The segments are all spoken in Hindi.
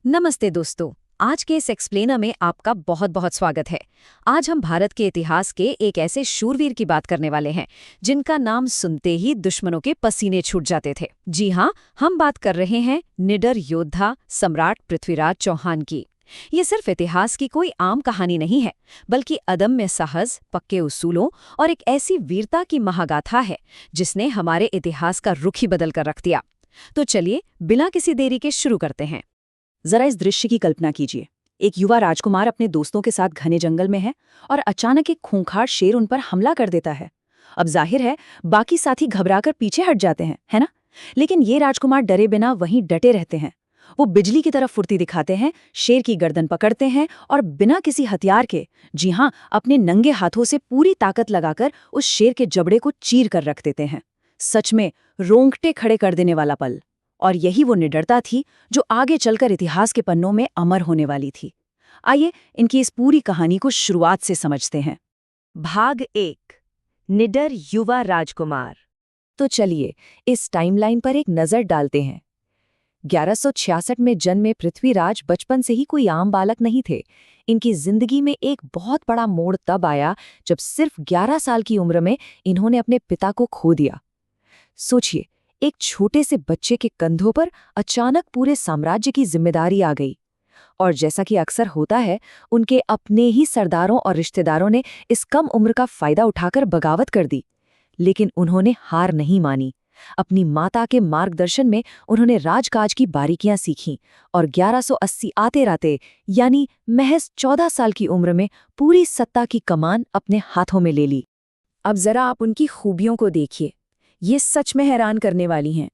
नमस्ते दोस्तों। आज के इस एक्सप्लेनर में आपका बहुत बहुत स्वागत है। आज हम भारत के इतिहास के एक ऐसे शूरवीर की बात करने वाले हैं जिनका नाम सुनते ही दुश्मनों के पसीने छूट जाते थे। जी हाँ, हम बात कर रहे हैं निडर योद्धा सम्राट पृथ्वीराज चौहान की। ये सिर्फ इतिहास की कोई आम कहानी नहीं है, बल्कि अदम्य साहस, पक्के उसूलों और एक ऐसी वीरता की महागाथा है जिसने हमारे इतिहास का रुख ही बदल कर रख दिया। तो चलिए बिना किसी देरी के शुरू करते हैं। जरा इस दृश्य की कल्पना कीजिए। एक युवा राजकुमार अपने दोस्तों के साथ घने जंगल में है और अचानक एक खूंखार शेर उन पर हमला कर देता है। अब जाहिर है बाकी साथी घबराकर पीछे हट जाते हैं, है ना? लेकिन ये राजकुमार डरे बिना वहीं डटे रहते हैं। वो बिजली की तरफ फुर्ती दिखाते हैं, शेर की गर्दन पकड़ते हैं और बिना किसी हथियार के, जी हाँ, अपने नंगे हाथों से पूरी ताकत लगाकर उस शेर के जबड़े को चीर कर रख देते हैं। सच में रोंगटे खड़े कर देने वाला पल। और यही वो निडरता थी जो आगे चलकर इतिहास के पन्नों में अमर होने वाली थी। आइए इनकी इस पूरी कहानी को शुरुआत से समझते हैं। भाग 1। निडर युवा राजकुमार। तो चलिए इस टाइमलाइन पर एक नज़र डालते हैं। 1166 में जन्मे पृथ्वीराज बचपन से ही कोई आम बालक नहीं थे। इनकी जिंदगी में एक बहुत बड़ा मोड़ तब आया जब सिर्फ 11 साल की उम्र में इन्होंने अपने पिता को खो दिया। सोचिए, एक छोटे से बच्चे के कंधों पर अचानक पूरे साम्राज्य की जिम्मेदारी आ गई। और जैसा कि अक्सर होता है, उनके अपने ही सरदारों और रिश्तेदारों ने इस कम उम्र का फायदा उठाकर बगावत कर दी। लेकिन उन्होंने हार नहीं मानी। अपनी माता के मार्गदर्शन में उन्होंने राजकाज की बारीकियां सीखीं और 1180 आते-राते, यानी महज 14 साल की उम्र में, पूरी सत्ता की कमान अपने हाथों में ले ली। अब जरा आप उनकी खूबियों को देखिए। ये सच में हैरान करने वाली हैं।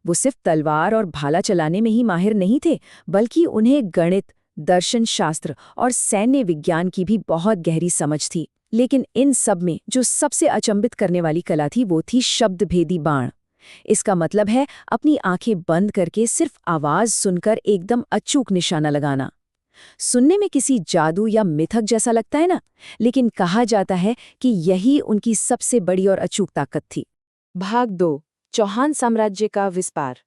वो सिर्फ तलवार और भाला चलाने में ही माहिर नहीं थे, बल्कि उन्हें गणित, दर्शन शास्त्र और सैन्य विज्ञान की भी बहुत गहरी समझ थी। लेकिन इन सब में जो सबसे अचंभित करने वाली कला थी वो थी शब्दभेदी बाण। इसका मतलब है अपनी आंखें बंद करके सिर्फ आवाज सुनकर एकदम अचूक निशाना लगाना। सुनने में किसी जादू या मिथक जैसा लगता है ना, लेकिन कहा जाता है कि यही उनकी सबसे बड़ी और अचूक ताकत थी। भाग 2। चौहान साम्राज्य का विस्तार।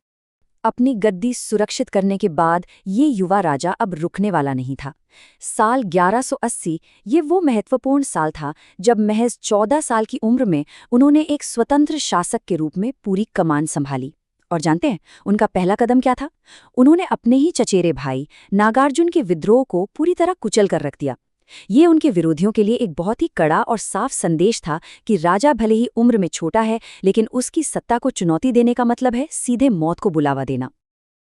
अपनी गद्दी सुरक्षित करने के बाद ये युवा राजा अब रुकने वाला नहीं था। साल 1180 ये वो महत्वपूर्ण साल था जब महज 14 साल की उम्र में उन्होंने एक स्वतंत्र शासक के रूप में पूरी कमान संभाली। और जानते हैं उनका पहला कदम क्या था? उन्होंने अपने ही चचेरे भाई नागार्जुन के विद्रोह को पूरी तरह कुचल कर रख दिया। ये उनके विरोधियों के लिए एक बहुत ही कड़ा और साफ संदेश था कि राजा भले ही उम्र में छोटा है, लेकिन उसकी सत्ता को चुनौती देने का मतलब है सीधे मौत को बुलावा देना।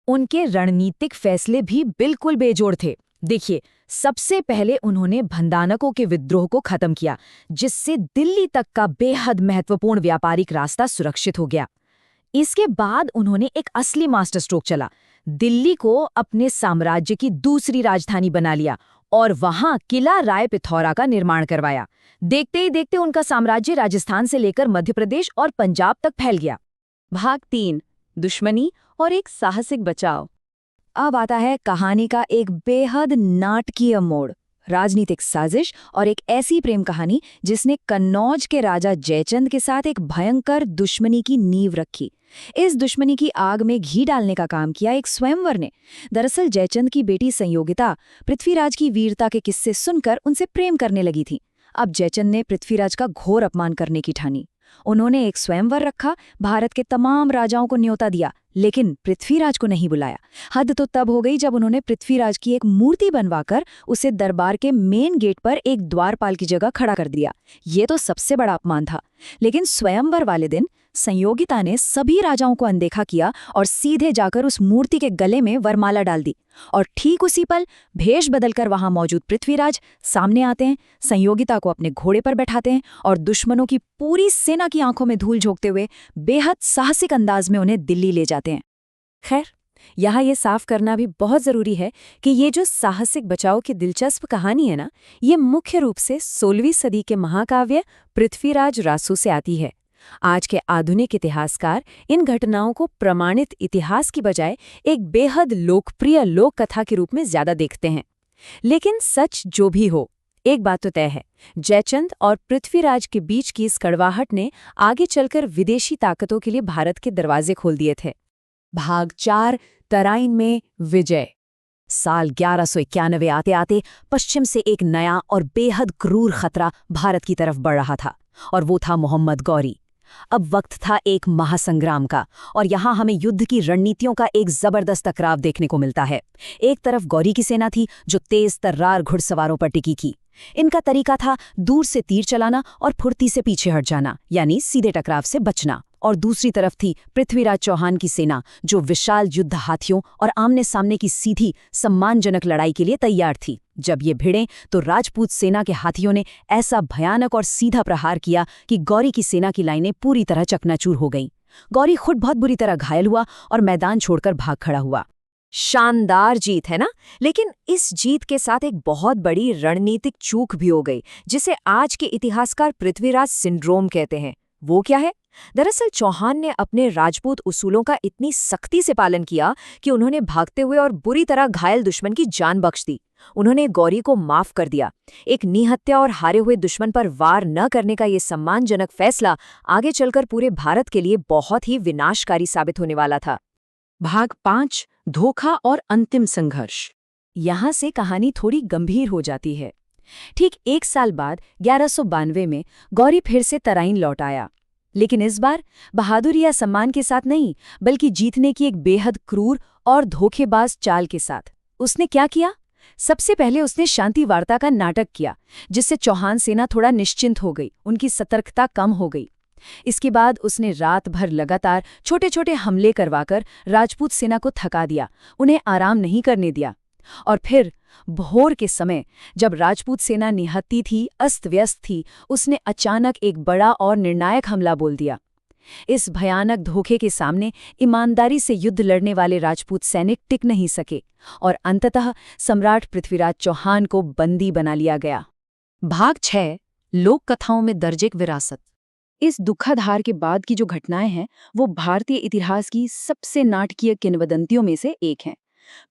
उनके रणनीतिक फैसले भी बिल्कुल बेजोड़ थे। देखिए, सबसे पहले उन्होंने भंदानकों के विद्रोह को खत्म किया, जिससे दिल्ली तक का बेहद महत्वपूर्ण व्यापारिक रास्ता सुरक्षित हो गया। इसके बाद उन्होंने एक असली मास्टर स्ट्रोक चला। दिल्ली को अपने साम्राज्य की दूसरी राजधानी बना लिया और वहां किला राय पिथौरा का निर्माण करवाया। देखते ही देखते उनका साम्राज्य राजस्थान से लेकर मध्य प्रदेश और पंजाब तक फैल गया। भाग 3। दुश्मनी और एक साहसिक बचाव। अब आता है कहानी का एक बेहद नाटकीय मोड़। राजनीतिक साजिश और एक ऐसी प्रेम कहानी जिसने कन्नौज के राजा जयचंद के साथ एक भयंकर दुश्मनी की नींव रखी। इस दुश्मनी की आग में घी डालने का काम किया एक स्वयंवर ने। दरअसल जयचंद की बेटी संयोगिता पृथ्वीराज की वीरता के किस्से सुनकर उनसे प्रेम करने लगी थी। अब जयचंद ने पृथ्वीराज का घोर अपमान करने की ठानी। उन्होंने एक स्वयंवर रखा, भारत के तमाम राजाओं को न्योता दिया, लेकिन पृथ्वीराज को नहीं बुलाया। हद तो तब हो गई जब उन्होंने पृथ्वीराज की एक मूर्ति बनवाकर उसे दरबार के मेन गेट पर एक द्वारपाल की जगह खड़ा कर दिया। ये तो सबसे बड़ा अपमान था। लेकिन स्वयंवर वाले दिन संयोगिता ने सभी राजाओं को अनदेखा किया और सीधे जाकर उस मूर्ति के गले में वरमाला डाल दी। और ठीक उसी पल भेष बदलकर वहां मौजूद पृथ्वीराज सामने आते हैं, संयोगिता को अपने घोड़े पर बैठाते हैं और दुश्मनों की पूरी सेना की आंखों में धूल झोंकते हुए बेहद साहसिक अंदाज में उन्हें दिल्ली ले जाते हैं। खैर, यहाँ ये साफ करना भी बहुत जरूरी है कि ये जो साहसिक बचाव की दिलचस्प कहानी है ना, ये मुख्य रूप से 16वीं सदी के महाकाव्य पृथ्वीराज रासू से आती है। आज के आधुनिक इतिहासकार इन घटनाओं को प्रमाणित इतिहास की बजाय एक बेहद लोकप्रिय लोक कथा के रूप में ज्यादा देखते हैं। लेकिन सच जो भी हो, एक बात तो तय है, जयचंद और पृथ्वीराज के बीच की इस कड़वाहट ने आगे चलकर विदेशी ताकतों के लिए भारत के दरवाजे खोल दिए थे। भाग 4। तराइन में विजय। साल 1191 आते आते पश्चिम से एक नया और बेहद क्रूर खतरा भारत की तरफ बढ़ रहा था, और वो था मोहम्मद गौरी। अब वक्त था एक महासंग्राम का, और यहाँ हमें युद्ध की रणनीतियों का एक जबरदस्त टकराव देखने को मिलता है। एक तरफ गौरी की सेना थी जो तेज तर्रार घुड़सवारों पर टिकी थी। इनका तरीका था दूर से तीर चलाना और फुर्ती से पीछे हट जाना, यानी सीधे टकराव से बचना। और दूसरी तरफ थी पृथ्वीराज चौहान की सेना, जो विशाल युद्ध हाथियों और आमने सामने की सीधी सम्मानजनक लड़ाई के लिए तैयार थी। जब ये भिड़े तो राजपूत सेना के हाथियों ने ऐसा भयानक और सीधा प्रहार किया कि गौरी की सेना की लाइनें पूरी तरह चकनाचूर हो गईं। गौरी खुद बहुत बुरी तरह घायल हुआ और मैदान छोड़कर भाग खड़ा हुआ। शानदार जीत है ना? लेकिन इस जीत के साथ एक बहुत बड़ी रणनीतिक चूक भी हो गई, जिसे आज के इतिहासकार पृथ्वीराज सिंड्रोम कहते हैं। वो क्या है? दरअसल चौहान ने अपने राजपूत उसूलों का इतनी सख्ती से पालन किया कि उन्होंने भागते हुए और बुरी तरह घायल दुश्मन की जान बख्श दी। उन्होंने गौरी को माफ कर दिया। एक निहत्या और हारे हुए दुश्मन पर वार न करने का ये सम्मानजनक फैसला आगे चलकर पूरे भारत के लिए बहुत ही विनाशकारी साबित होने वाला था। भाग 5, धोखा और अंतिम संघर्ष। यहाँ से कहानी थोड़ी गंभीर हो जाती है। ठीक 1 साल बाद 1192 में गौरी फिर से तराइन लौट आया, लेकिन इस बार बहादुरी या सम्मान के साथ नहीं, बल्कि जीतने की एक बेहद क्रूर और धोखेबाज चाल के साथ। उसने क्या किया? सबसे पहले उसने शांति वार्ता का नाटक किया, जिससे चौहान सेना थोड़ा निश्चिंत हो गई, उनकी सतर्कता कम हो गई। इसके बाद उसने रात भर लगातार छोटे छोटे हमले करवाकर राजपूत सेना को थका दिया, उन्हें आराम नहीं करने दिया। और फिर भोर के समय, जब राजपूत सेना निहत्ती थी, अस्त व्यस्त थी, उसने अचानक एक बड़ा और निर्णायक हमला बोल दिया। इस भयानक धोखे के सामने ईमानदारी से युद्ध लड़ने वाले राजपूत सैनिक टिक नहीं सके, और अंततः सम्राट पृथ्वीराज चौहान को बंदी बना लिया गया। भाग 6, लोक कथाओं में दर्ज एक विरासत। इस दुखद हार के बाद की जो घटनाएं हैं, वो भारतीय इतिहास की सबसे नाटकीय किंवदंतियों में से एक हैं।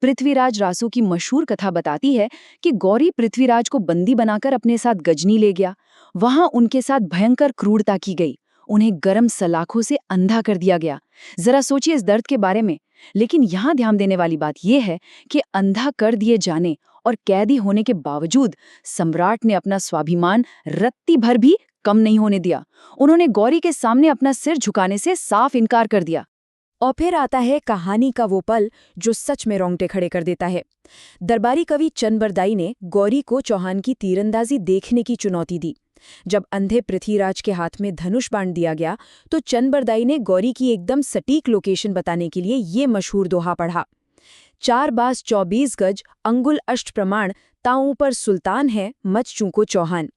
पृथ्वीराज रासो की मशहूर कथा बताती है कि गौरी पृथ्वीराज को बंदी बनाकर अपने साथ गजनी ले गया। वहां उनके साथ भयंकर क्रूरता की गई, उन्हें गरम सलाखों से अंधा कर दिया गया। जरा सोचिए इस दर्द के बारे में। लेकिन यहाँ ध्यान देने वाली बात यह है कि अंधा कर दिए जाने और कैदी होने के बावजूद सम्राट ने अपना स्वाभिमान रत्ती भर भी कम नहीं होने दिया। उन्होंने गौरी के सामने अपना सिर झुकाने से साफ इनकार कर दिया। और फिर आता है कहानी का वो पल जो सच में रोंगटे खड़े कर देता है। दरबारी कवि चंबरदाई ने गौरी को चौहान की तीरंदाजी देखने की चुनौती दी। जब अंधे पृथ्वीराज के हाथ में धनुष बाण दिया गया, तो चंबरदाई ने गौरी की एकदम सटीक लोकेशन बताने के लिए ये मशहूर दोहा पढ़ा: 4 बास 24 गज, अंगुल अष्ट प्रमाण, ताऊ पर सुल्तान है, मच चूको चौहान।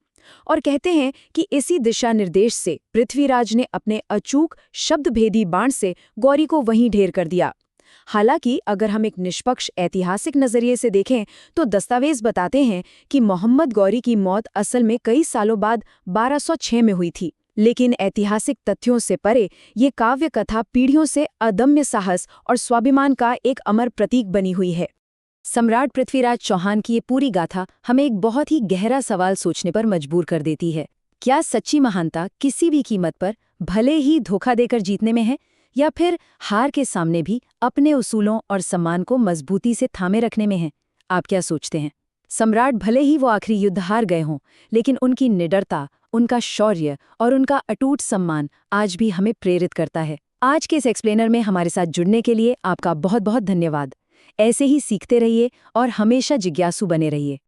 और कहते हैं कि इसी दिशा निर्देश से पृथ्वीराज ने अपने अचूक शब्दभेदी बाण से गौरी को वहीं ढेर कर दिया। हालांकि अगर हम एक निष्पक्ष ऐतिहासिक नजरिए से देखें, तो दस्तावेज बताते हैं कि मोहम्मद गौरी की मौत असल में कई सालों बाद 1206 में हुई थी। लेकिन ऐतिहासिक तथ्यों से परे ये काव्य कथा पीढ़ियों से अदम्य साहस और स्वाभिमान का एक अमर प्रतीक बनी हुई है। सम्राट पृथ्वीराज चौहान की ये पूरी गाथा हमें एक बहुत ही गहरा सवाल सोचने पर मजबूर कर देती है। क्या सच्ची महानता किसी भी कीमत पर, भले ही धोखा देकर जीतने में है, या फिर हार के सामने भी अपने उसूलों और सम्मान को मजबूती से थामे रखने में है? आप क्या सोचते हैं? सम्राट भले ही वो आखिरी युद्ध हार गए हों, लेकिन उनकी निडरता, उनका शौर्य और उनका अटूट सम्मान आज भी हमें प्रेरित करता है। आज के इस एक्सप्लेनर में हमारे साथ जुड़ने के लिए आपका बहुत बहुत धन्यवाद। ऐसे ही सीखते रहिए और हमेशा जिज्ञासु बने रहिए।